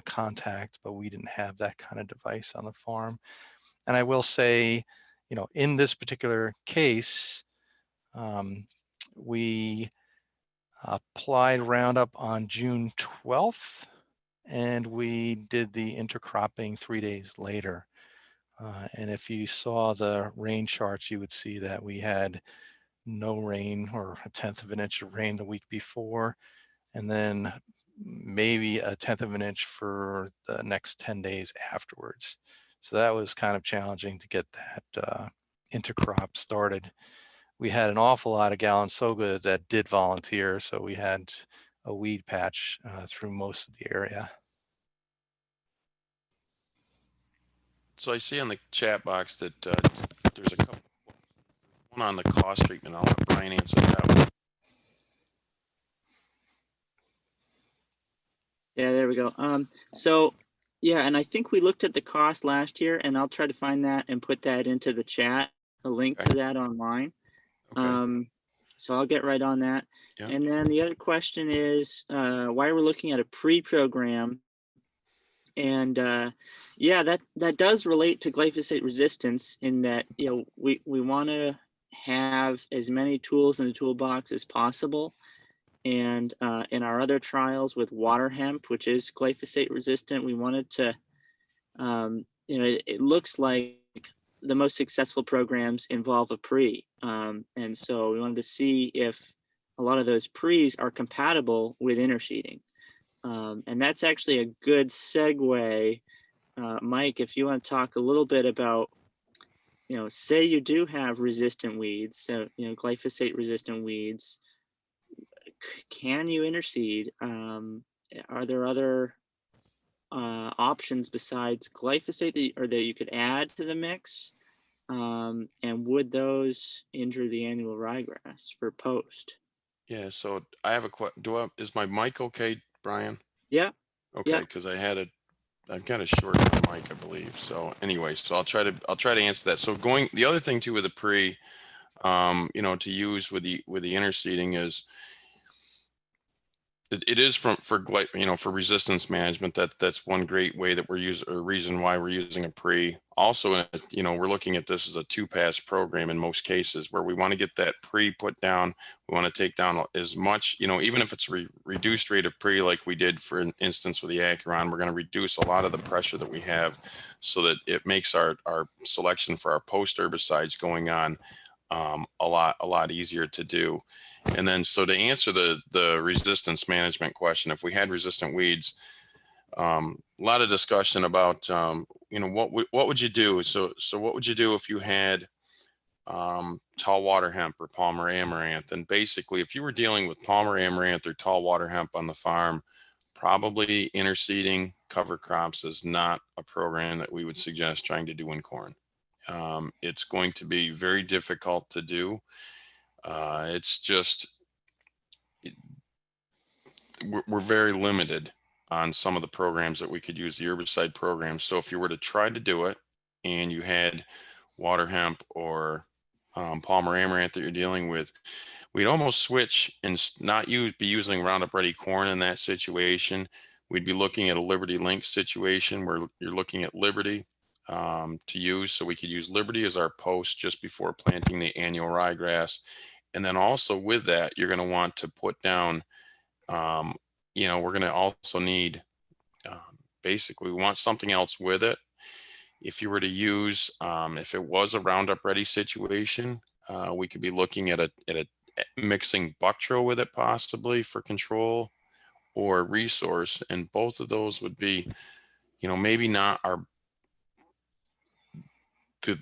contact, but we didn't have that kind of device on the farm. And I will say, in this particular case, we applied Roundup on June 12th, and we did the intercropping 3 days later. And if you saw the rain charts, you would see that we had no rain or 1/10 of an inch of rain the week before, and then maybe 1/10 of an inch for the next 10 days afterwards. So that was kind of challenging to get that intercrop started. We had an awful lot of Gallensoga that did volunteer, so we had a weed patch through most of the area. So I see on the chat box that there's a couple, one on the cost treatment. I'll let Brian answer that one. Yeah, there we go. So yeah, and I think we looked at the cost last year, and I'll try to find that and put that into the chat, a link to that online. Okay. So I'll get right on that. Yeah. And then the other question is why we're looking at a pre-program. And yeah, that does relate to glyphosate resistance in that, you know, we want to have as many tools in the toolbox as possible. And in our other trials with water hemp, which is glyphosate resistant, we wanted to, you know, it looks like the most successful programs involve a pre. And so we wanted to see if a lot of those pre's are compatible with interseeding. And that's actually a good segue, Mike, if you want to talk a little bit about, you know, say you do have resistant weeds, so, you know, glyphosate resistant weeds, can you interseed? Are there other options besides glyphosate that you could add to the mix? And would those injure the annual ryegrass for post? Yeah. So I have a question. Is my mic okay, Brian? Yeah. Okay. Yeah. Because I've got a short mic, I believe. So anyway, so I'll try to answer that. So the other thing too with the pre, you know, to use with the interseeding is it is for resistance management. That's one great way that we're using, or reason why we're using a pre. Also, you know, we're looking at this as a 2-pass program in most cases, where we want to get that pre put down. We want to take down as much, you know, even if it's reduced rate of pre, like we did for instance with the Acuron, we're going to reduce a lot of the pressure that we have, so that it makes our selection for our post herbicides going on a lot easier to do. And then, so to answer the resistance management question, if we had resistant weeds, a lot of discussion about, you know, what would you do? So what would you do if you had tall water hemp or Palmer amaranth? And basically, if you were dealing with Palmer amaranth or tall water hemp on the farm, probably interseeding cover crops is not a program that we would suggest trying to do in corn. It's going to be very difficult to do. It's just, we're very limited on some of the programs that we could use, the herbicide programs. So if you were to try to do it and you had water hemp or Palmer amaranth that you're dealing with, we'd almost switch and not be using Roundup Ready corn in that situation. We'd be looking at a Liberty Link situation where you're looking at Liberty to use. So we could use Liberty as our post just before planting the annual ryegrass. And then also with that, you're going to want to put down, you know, we're going to also need, basically, we want something else with it. If you were to use, if it was a Roundup Ready situation, we could be looking at a mixing Buctro with it possibly for control, or Resource. And both of those would be, you know, maybe not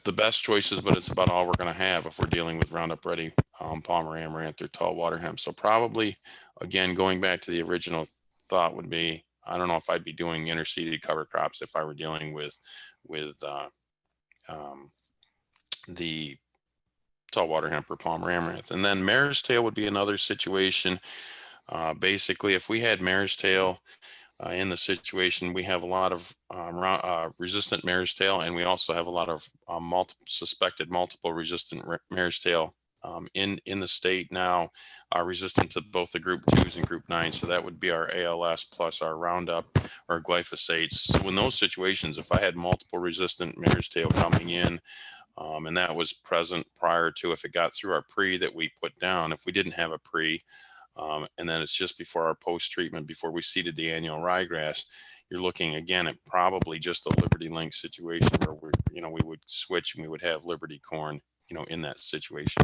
the best choices, but it's about all we're going to have if we're dealing with Roundup Ready, Palmer amaranth or tall water hemp. So probably, again, going back to the original thought would be, I don't know if I'd be doing interseeded cover crops if I were dealing with the tall water hemp or Palmer amaranth. And then mare's tail would be another situation. Basically, if we had mare's tail in the situation, we have a lot of resistant mare's tail, and we also have a lot of suspected multiple resistant mare's tail in the state now, resistant to both the group 2s and group 9. So that would be our ALS plus our Roundup or glyphosates. So in those situations, if I had multiple resistant mare's tail coming in, and that was present prior to, if it got through our pre that we put down, if we didn't have a pre, and then it's just before our post treatment, before we seeded the annual ryegrass, you're looking again at probably just a Liberty Link situation where we would switch and we would have Liberty corn, you know, in that situation.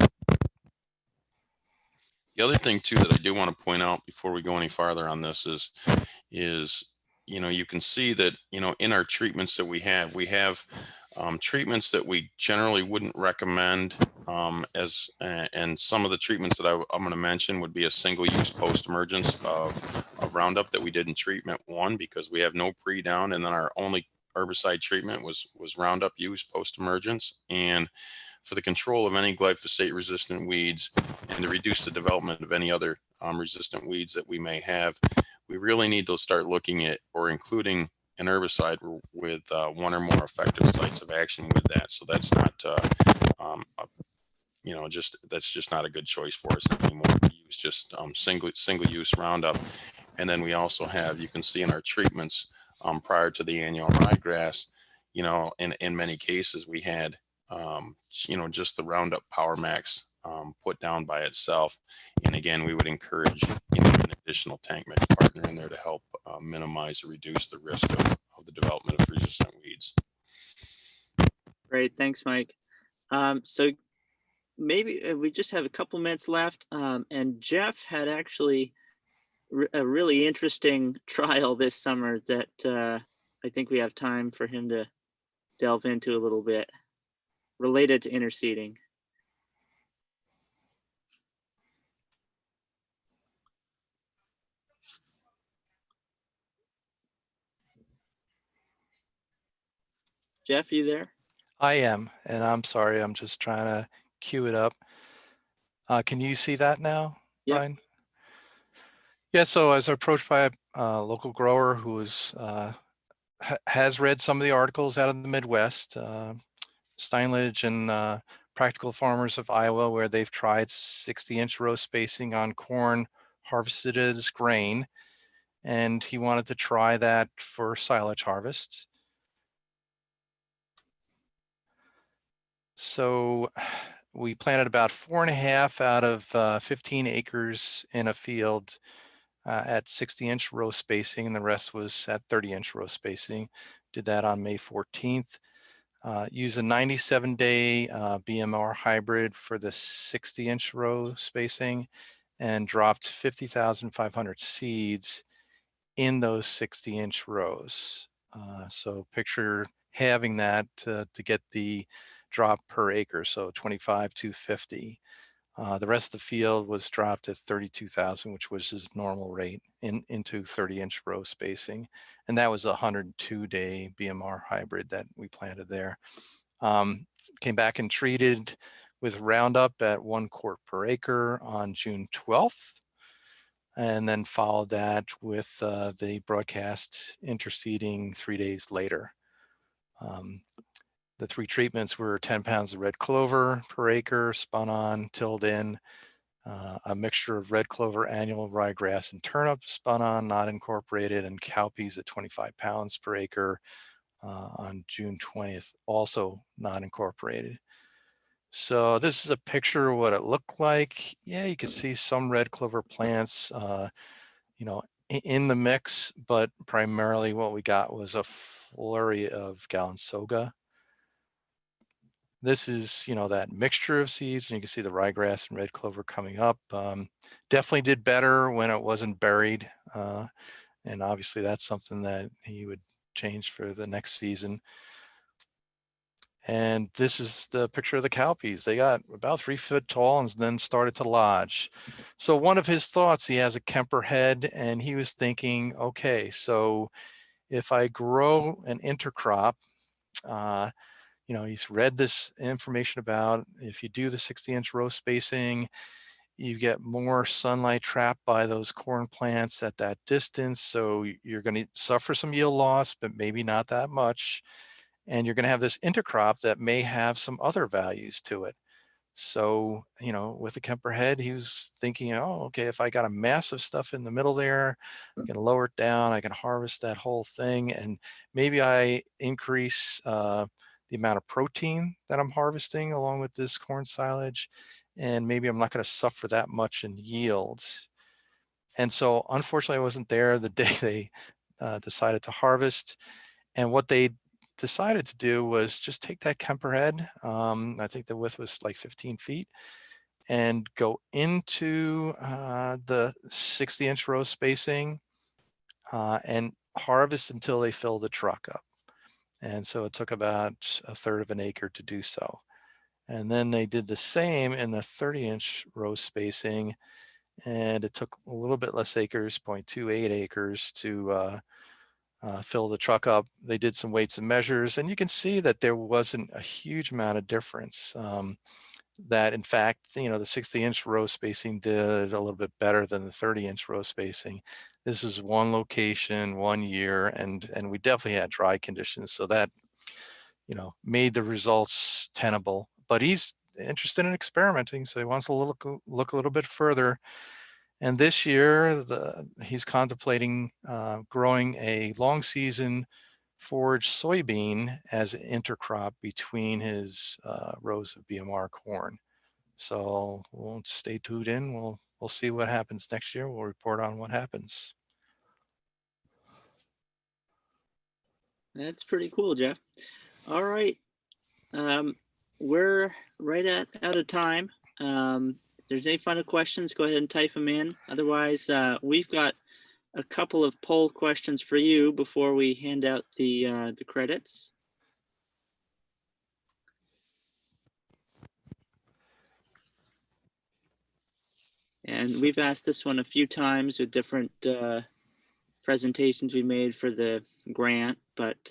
The other thing too that I do want to point out before we go any farther on this is you can see that, in our treatments that we have treatments that we generally wouldn't recommend and some of the treatments that I'm going to mention would be a single-use post-emergence of Roundup that we did in treatment 1 because we have no pre-down, and then our only herbicide treatment was Roundup use post-emergence. And for the control of any glyphosate-resistant weeds and to reduce the development of any other resistant weeds that we may have, we really need to start looking at or including an herbicide with one or more effective sites of action with that. So that's not, that's just not a good choice for us anymore. We use just single-use Roundup, and then we also have, you can see in our treatments prior to the annual ryegrass, in many cases we had, just the Roundup Power Max put down by itself. And again, we would encourage an additional tank mix partner in there to help minimize or reduce the risk of the development of resistant weeds. Great, thanks, Mike. So maybe we just have a couple minutes left, and Jeff had actually a really interesting trial this summer that I think we have time for him to delve into a little bit related to interseeding. Jeff, you there? I am, and I'm sorry, I'm just trying to queue it up. Can you see that now, Yep. Brian? Yeah, so I was approached by a local grower who has read some of the articles out of the Midwest, Steinledge and Practical Farmers of Iowa, where they've tried 60-inch row spacing on corn harvested as grain, and he wanted to try that for silage harvest. So we planted about 4.5 out of 15 acres in a field at 60-inch row spacing, and the rest was at 30-inch row spacing. Did that on May 14th. Use a 97-day BMR hybrid for the 60-inch row spacing and dropped 50,500 seeds in those 60-inch rows. So picture having that to get the drop per acre, so 25,250. The rest of the field was dropped at 32,000, which was his normal rate into 30-inch row spacing. And that was a 102-day BMR hybrid that we planted there. Came back and treated with Roundup at 1 quart per acre on June 12th. And then followed that with the broadcast interseeding 3 days later. The 3 treatments were 10 pounds of red clover per acre, spun on, tilled in, a mixture of red clover, annual, ryegrass, and turnip, spun on, not incorporated, and cowpeas at 25 pounds per acre on June 20th, also not incorporated. So this is a picture of what it looked like. Yeah, you could see some red clover plants, in the mix, but primarily what we got was a flurry of Galansoga. This is, that mixture of seeds, and you can see the ryegrass and red clover coming up. Definitely did better when it wasn't buried. And obviously that's something that he would change for the next season. And this is the picture of the cowpeas. They got about 3 foot tall and then started to lodge. So one of his thoughts, he has a Kemper head, and he was thinking, okay, so if I grow an intercrop, he's read this information about if you do the 60-inch row spacing, you get more sunlight trapped by those corn plants at that distance. So you're going to suffer some yield loss, but maybe not that much. And you're going to have this intercrop that may have some other values to it. So, with the Kemper head, he was thinking, oh, okay, if I got a massive stuff in the middle there, I can lower it down, I can harvest that whole thing, and maybe I increase the amount of protein that I'm harvesting along with this corn silage, and maybe I'm not going to suffer that much in yields. And so, unfortunately, I wasn't there the day they decided to harvest. And what they decided to do was just take that Kemper head. I think the width was like 15 feet, and go into the 60-inch row spacing and harvest until they fill the truck up. And so it took about 1/3 of an acre to do so. And then they did the same in the 30-inch row spacing, and it took a little bit less acres, 0.28 acres, to fill the truck up. They did some weights and measures, and you can see that there wasn't a huge amount of difference. That in fact, the 60-inch row spacing did a little bit better than the 30-inch row spacing. This is one location, 1 year, and we definitely had dry conditions, so that made the results tenable. But he's interested in experimenting, so he wants to look a little bit further. And this year, he's contemplating growing a long season forage soybean as an intercrop between his rows of BMR corn. So we'll stay tuned in. We'll see what happens next year. We'll report on what happens. That's pretty cool, Jeff. All right. We're right out of time. If there's any final questions, go ahead and type them in. Otherwise, we've got a couple of poll questions for you before we hand out the credits. And we've asked this one a few times with different presentations we made for the grant, but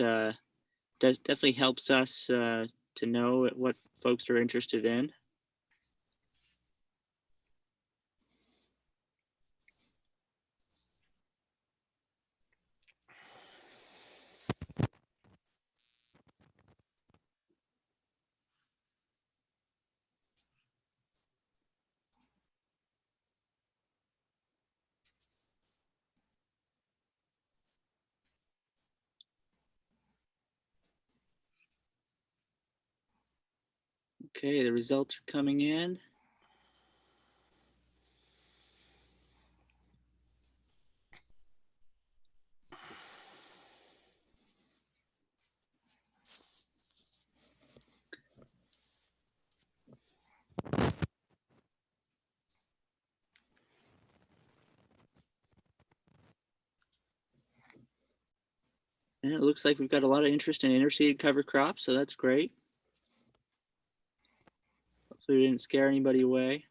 definitely helps us to know what folks are interested in. Okay, the results are coming in. And it looks like we've got a lot of interest in interseeded cover crops, so that's great. Hopefully we didn't scare anybody away.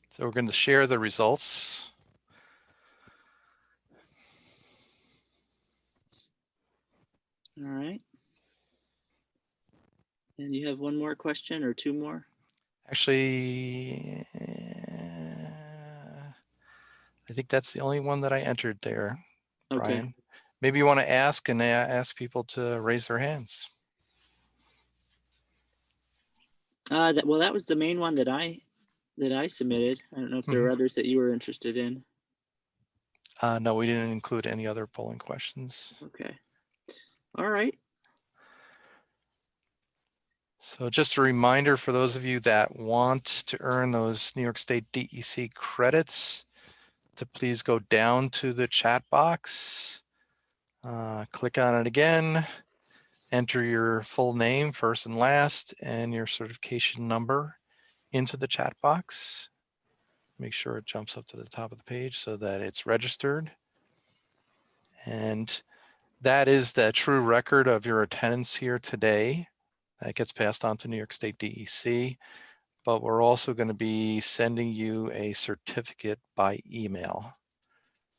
So we're going to share the results. All right. And you have one more question or two more? Actually, I think that's the only one that I entered there, Okay. Brian. Maybe you want to ask and ask people to raise their hands. Well, that was the main one that I submitted. I don't know if there are others that you were interested in. No, we didn't include any other polling questions. Okay. All right. So just a reminder for those of you that want to earn those New York State DEC credits, to please go down to the chat box, click on it again, enter your full name, first and last, and your certification number into the chat box. Make sure it jumps up to the top of the page so that it's registered. And that is the true record of your attendance here today. That gets passed on to New York State DEC, but we're also going to be sending you a certificate by email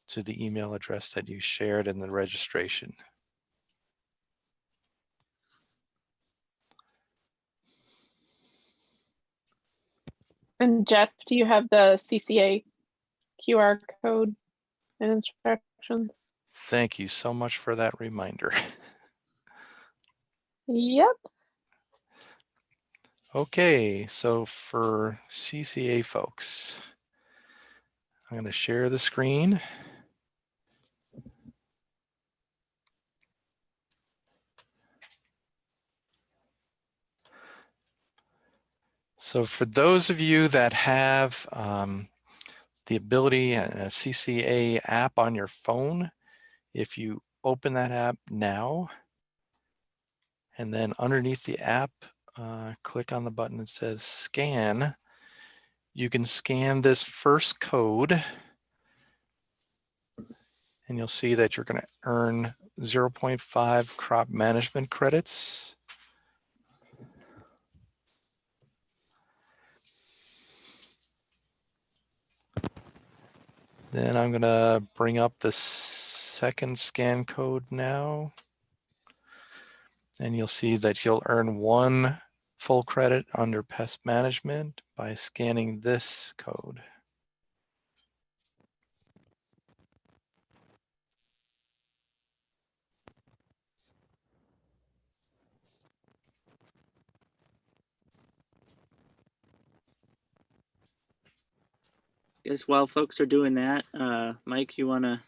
to the email address that you shared in the registration. And Jeff, do you have the CCA QR code and instructions? Thank you so much for that reminder. Yep. Okay, so for CCA folks, I'm going to share the screen. So for those of you that have the ability, a CCA app on your phone, if you open that app now, and then underneath the app, click on the button that says scan, you can scan this first code and you'll see that you're going to earn 0.5 crop management credits. Then I'm going to bring up the second scan code now. And you'll see that you'll earn 1 full credit under pest management by scanning this code. Guess while folks are doing that, Mike, you want to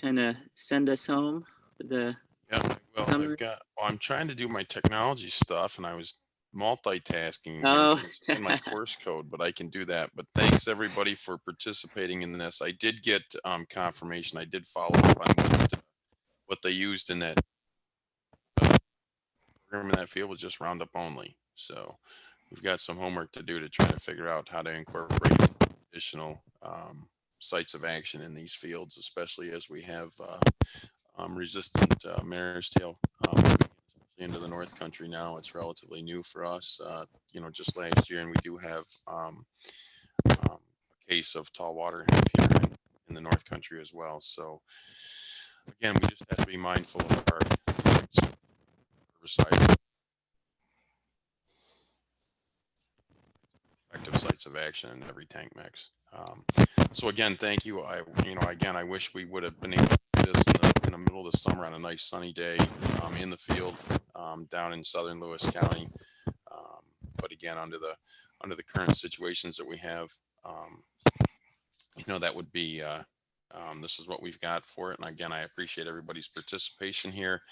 kind of send us home with the Yeah, well, summary? I'm trying to do my technology stuff and I was multitasking here Oh. trying to scan my course code, but I can do that. But thanks everybody for participating in this. I did get confirmation. I did follow up on what they used in that program in that field was just Roundup only. So we've got some homework to do to try to figure out how to incorporate additional sites of action in these fields, especially as we have resistant mare's tail into the North Country now. It's relatively new for us, you know, just last year, and we do have a case of tall water here in the North Country as well. So again, we just have to be mindful of our herbicide effective sites of action in every tank mix. So again, thank you. I wish we would have been able to do this in the middle of the summer on a nice sunny day in the field down in southern Lewis County. But again, under the current situations that we have, you know, that would be this is what we've got for it. And again, I appreciate everybody's participation here.